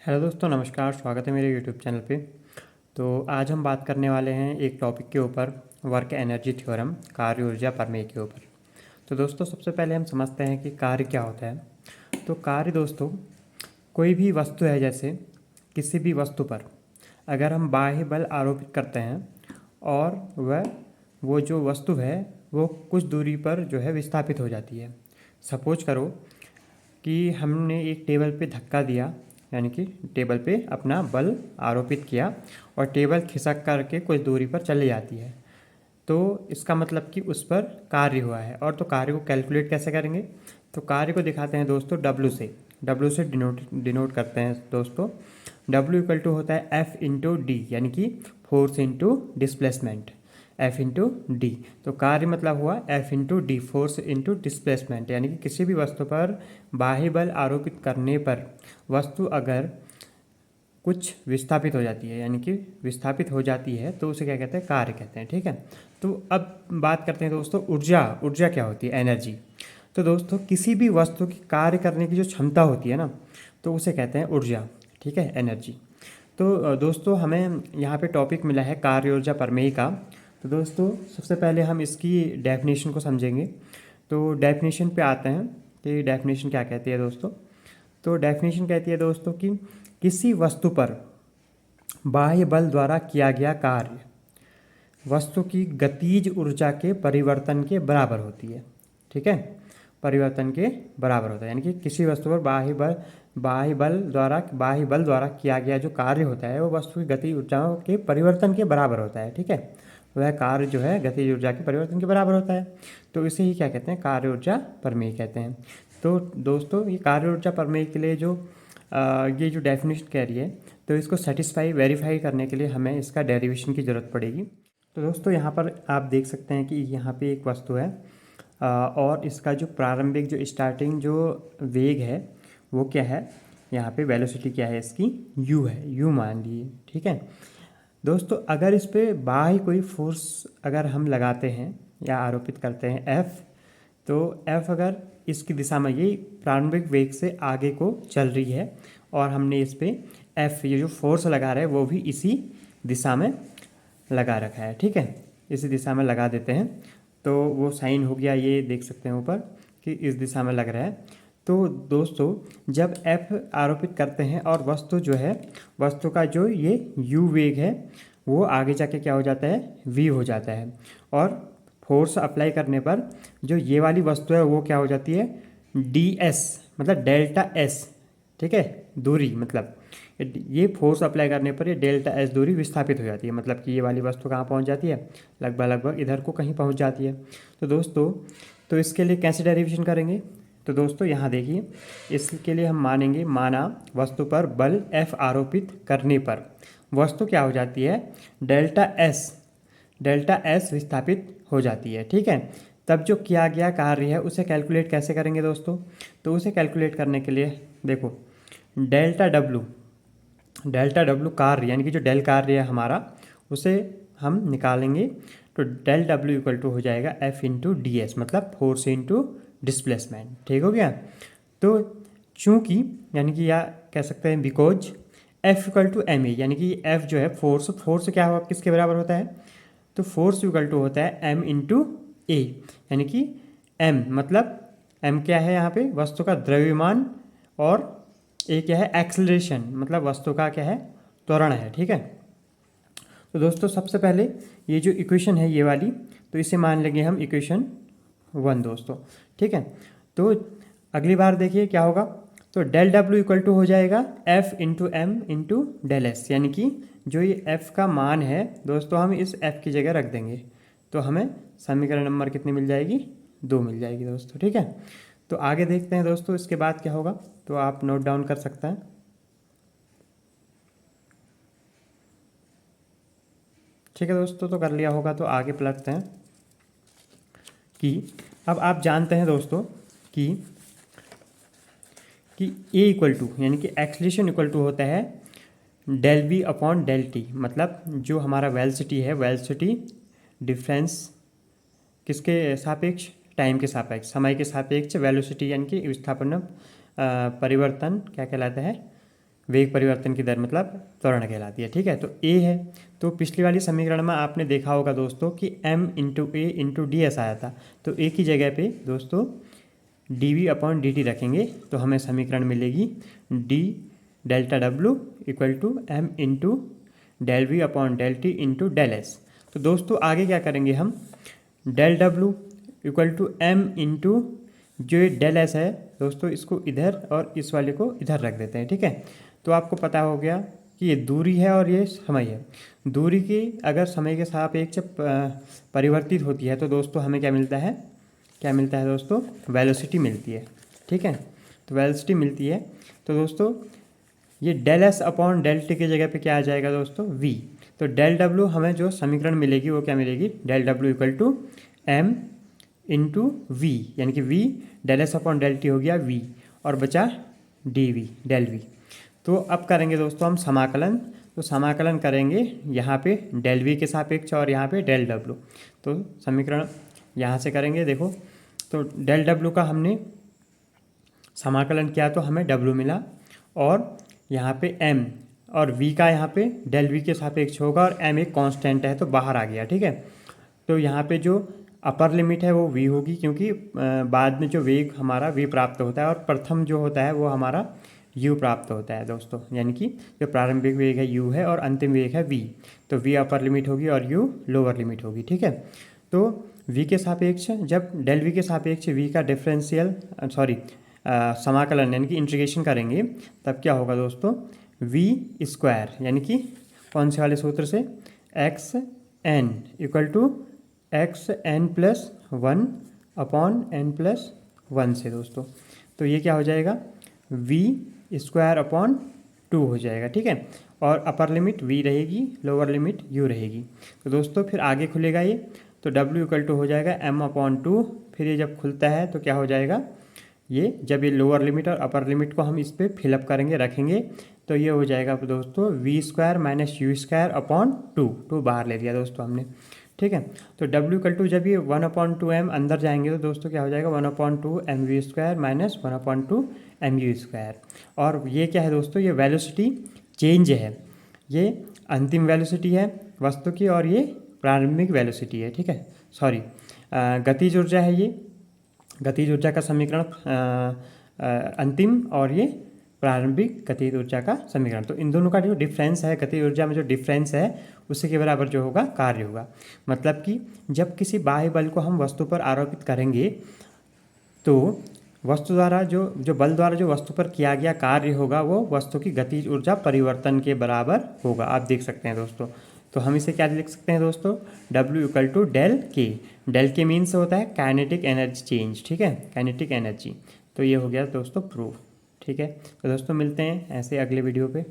Hello दोस्तों, नमस्कार। स्वागत है मेरे यूट्यूब चैनल पे। तो आज हम बात करने वाले हैं एक टॉपिक के ऊपर, वर्क एनर्जी थ्योरम, कार्य ऊर्जा प्रमेय के ऊपर। तो दोस्तों, सबसे पहले हम समझते हैं कि कार्य क्या होता है। तो कार्य दोस्तों, कोई भी वस्तु है, जैसे किसी भी वस्तु पर अगर हम बाह्य बल आरोपित करते हैं और वो जो वस्तु है वो कुछ दूरी पर जो है विस्थापित हो जाती है। सपोज करो कि हमने एक टेबल पे धक्का दिया, यानी कि टेबल पे अपना बल आरोपित किया और टेबल खिसक करके कुछ दूरी पर चली जाती है, तो इसका मतलब कि उस पर कार्य हुआ है। और तो कार्य को कैलकुलेट कैसे करेंगे? तो कार्य को दिखाते हैं दोस्तों डब्ल्यू से डिनोट करते हैं दोस्तों। डब्ल्यू इक्वल टू होता है एफ इंटू डी, यानी कि force into displacement, F into D. तो कार्य मतलब हुआ F into D, force into displacement. यानी कि किसी भी वस्तु पर बाह्य बल आरोपित करने पर वस्तु अगर कुछ विस्थापित हो जाती है, यानी कि विस्थापित हो जाती है, तो उसे क्या कहते हैं? कार्य कहते हैं। ठीक है। तो अब बात करते हैं दोस्तों ऊर्जा क्या होती है? एनर्जी। तो दोस्तों, किसी भी वस्तु की कार्य करने की जो क्षमता होती है ना, तो उसे कहते हैं ऊर्जा। ठीक है, एनर्जी। तो दोस्तों, हमें यहाँ पे टॉपिक मिला है कार्य ऊर्जा प्रमेय का। तो दोस्तों, सबसे पहले हम इसकी डेफिनेशन को समझेंगे। तो डेफिनेशन पे आते हैं कि डेफिनेशन क्या कहती है दोस्तों। तो डेफिनेशन कहती है दोस्तों कि किसी वस्तु पर बाह्य बल द्वारा किया गया कार्य वस्तु की गतिज ऊर्जा के परिवर्तन के बराबर होती है। ठीक है, परिवर्तन के बराबर होता है। यानी कि किसी वस्तु पर बाह्य बल द्वारा किया गया जो कार्य होता है वो वस्तु की गति ऊर्जाओं के परिवर्तन के बराबर होता है। ठीक है, वह कार्य जो है गतिज ऊर्जा के परिवर्तन के बराबर होता है। तो इसे ही क्या कहते हैं? कार्य ऊर्जा प्रमेय कहते हैं। तो दोस्तों, ये कार्य ऊर्जा प्रमेय के लिए ये जो डेफिनेशन कह रही है, तो इसको वेरीफाई करने के लिए हमें इसका डेरिवेशन की ज़रूरत पड़ेगी। तो दोस्तों, यहाँ पर आप देख सकते हैं कि यहाँ पे एक वस्तु है और इसका जो प्रारंभिक जो स्टार्टिंग जो वेग है वो क्या है? यहाँ पे वेलोसिटी क्या है इसकी? u है, u मान लीजिए। ठीक है दोस्तों, अगर इस पे बाह्य कोई फोर्स अगर हम लगाते हैं या आरोपित करते हैं F, तो F अगर इसकी दिशा में, ये प्रारंभिक वेग से आगे को चल रही है और हमने इस पे F ये जो फोर्स लगा रहे हैं वो भी इसी दिशा में लगा रखा है। ठीक है, इसी दिशा में लगा देते हैं तो वो साइन हो गया, ये देख सकते हैं ऊपर कि इस दिशा में लग रहा है। तो दोस्तों, जब F आरोपित करते हैं और वस्तु जो है, वस्तु का जो ये u वेग है वो आगे जाके क्या हो जाता है? v हो जाता है। और फोर्स अप्लाई करने पर जो ये वाली वस्तु है वो क्या हो जाती है? ds, मतलब डेल्टा s। ठीक है, दूरी, मतलब ये फोर्स अप्लाई करने पर ये डेल्टा एस दूरी विस्थापित हो जाती है। मतलब कि ये वाली वस्तु कहाँ पहुँच जाती है? लगभग इधर को कहीं पहुँच जाती है। तो दोस्तों, तो इसके लिए कैसे डेरिवेशन करेंगे? तो दोस्तों, यहाँ देखिए, इसके लिए हम माना वस्तु पर बल F आरोपित करने पर वस्तु क्या हो जाती है? डेल्टा एस विस्थापित हो जाती है। ठीक है, तब जो किया गया कार्य है उसे कैलकुलेट कैसे करेंगे दोस्तों? तो उसे कैलकुलेट करने के लिए देखो, डेल्टा डब्लू कार्य, यानी कि जो डेल कार्य है हमारा, उसे हम निकालेंगे। तो डेल डब्ल्यू इक्वल टू हो जाएगा एफ इंटू डी एस, मतलब फोर्स इंटू डिस्प्लेसमेंट। ठीक हो गया। तो चूंकि, यानी कि या कह सकते हैं because F equal to M A, यानी कि एफ जो है फोर्स क्या हुआ, किसके बराबर होता है? तो फोर्स इक्वल टू होता है एम इंटू ए, यानी कि एम मतलब एम क्या है यहाँ पे? वस्तु का द्रव्यमान, और ए क्या है? एक्सेलरेशन, मतलब वस्तु का क्या है? त्वरण है। ठीक है। तो दोस्तों, सबसे पहले ये जो इक्वेशन है ये वाली, तो इसे मान लेंगे हम इक्वेशन 1 दोस्तों। ठीक है। तो अगली बार देखिए क्या होगा। तो डेल डब्ल्यू इक्वल टू हो जाएगा F into M into del S, यानी कि जो ये एफ का मान है दोस्तों, हम इस एफ की जगह रख देंगे तो हमें समीकरण नंबर कितनी मिल जाएगी? 2 मिल जाएगी दोस्तों। ठीक है। तो आगे देखते हैं दोस्तों इसके बाद क्या होगा, तो आप नोट डाउन कर सकते हैं। ठीक है दोस्तों, तो कर लिया होगा, तो आगे पलटते हैं कि अब आप जानते हैं दोस्तों कि ए इक्वल टू, यानी कि एक्सलेशन इक्वल टू होता है del V upon del T. मतलब जो हमारा वेलोसिटी है, वेलोसिटी डिफरेंस किसके सापेक्ष? टाइम के सापेक्ष, समय के सापेक्ष वेलोसिटी, यानी कि विस्थापन परिवर्तन क्या कहलाता है? वेग परिवर्तन की दर मतलब त्वरण कहलाती है। ठीक है, तो ए है, तो पिछली वाली समीकरण में आपने देखा होगा दोस्तों कि m into A into D S आया था, तो ए की जगह पे दोस्तों D V upon D T रखेंगे तो हमें समीकरण मिलेगी D delta W equal to M into del V upon del T into del S. तो दोस्तों आगे क्या करेंगे हम, del W equal to M into जो ये डेल एस है दोस्तों, इसको इधर और इस वाले को इधर रख देते हैं। ठीक है, तो आपको पता हो गया कि ये दूरी है और ये समय है। दूरी की अगर समय के सापेक्ष परिवर्तित होती है तो दोस्तों हमें क्या मिलता है, क्या मिलता है दोस्तों, वेलोसिटी मिलती है। ठीक है, तो वेलोसिटी मिलती है, तो दोस्तों ये del S upon del T की जगह पे क्या आ जाएगा दोस्तों, वी। तो डेल डब्लू हमें जो समीकरण मिलेगी वो क्या मिलेगी, del W equal to M into V, यानी कि V del S upon del T हो गया वी और बचा डी वी डेल वी। तो अब करेंगे दोस्तों हम समाकलन, तो समाकलन करेंगे यहाँ पे डेल वी के सापेक्ष और यहाँ पे डेल डब्लू। तो समीकरण यहाँ से करेंगे, देखो तो डेल डब्लू का हमने समाकलन किया तो हमें डब्लू मिला और यहाँ पे एम और वी का यहाँ पे डेल वी के सापेक्ष होगा और एम एक कांस्टेंट है तो बाहर आ गया। ठीक है, तो यहाँ पे जो अपर लिमिट है वो वी होगी क्योंकि बाद में जो वेग हमारा वी प्राप्त होता है और प्रथम जो होता है वो हमारा यू प्राप्त होता है दोस्तों, यानी कि जो प्रारंभिक वेग है यू है और अंतिम वेग है वी। तो वी अपर लिमिट होगी और यू लोअर लिमिट होगी। ठीक है, तो वी के सापेक्ष जब डेल वी के सापेक्ष वी का डिफरेंशियल समाकलन यानी कि इंटीग्रेशन करेंगे तब क्या होगा दोस्तों, वी स्क्वायर यानी कि कौन से वाले सूत्र से, X N equal to X N plus one upon N plus one से दोस्तों। तो ये क्या हो जाएगा, वी स्क्वायर अपॉन टू हो जाएगा। ठीक है, और अपर लिमिट वी रहेगी, लोअर लिमिट यू रहेगी। तो दोस्तों फिर आगे खुलेगा ये, तो डब्ल्यू इक्वल टू हो जाएगा एम अपॉन टू। फिर ये जब खुलता है तो क्या हो जाएगा, ये जब ये लोअर लिमिट और अपर लिमिट को हम इस पर फिलअप करेंगे रखेंगे तो ये हो जाएगा दोस्तों V square minus U square upon two, two बाहर ले लिया दोस्तों हमने। ठीक है, तो डब्ल्यू इक्वल टू जब ये वन अपॉन टू एम अंदर जाएंगे तो दोस्तों क्या हो जाएगा, one upon two M V square minus one upon two M U square. और ये क्या है दोस्तों, ये वेलोसिटी चेंज है, ये अंतिम वेलोसिटी है वस्तु की और ये प्रारंभिक वेलोसिटी है। ठीक है, सॉरी गतिज ऊर्जा है, ये गतिज ऊर्जा का समीकरण अंतिम और ये प्रारंभिक गतिज ऊर्जा का समीकरण। तो इन दोनों का जो डिफरेंस है, गतिज ऊर्जा में जो डिफरेंस है उसी के बराबर जो होगा कार्य होगा। मतलब कि जब किसी बाह्य बल को हम वस्तु पर आरोपित करेंगे तो वस्तु द्वारा जो बल द्वारा जो वस्तु पर किया गया कार्य होगा वो वस्तु की गतिज ऊर्जा परिवर्तन के बराबर होगा। आप देख सकते हैं दोस्तों, तो हम इसे क्या लिख सकते हैं दोस्तों, W इक्वल टू डेल के। डेल के मीन से होता है काइनेटिक एनर्जी चेंज। ठीक है, काइनेटिक एनर्जी। तो ये हो गया दोस्तों प्रूफ। ठीक है, तो दोस्तों मिलते हैं ऐसे अगले वीडियो पे।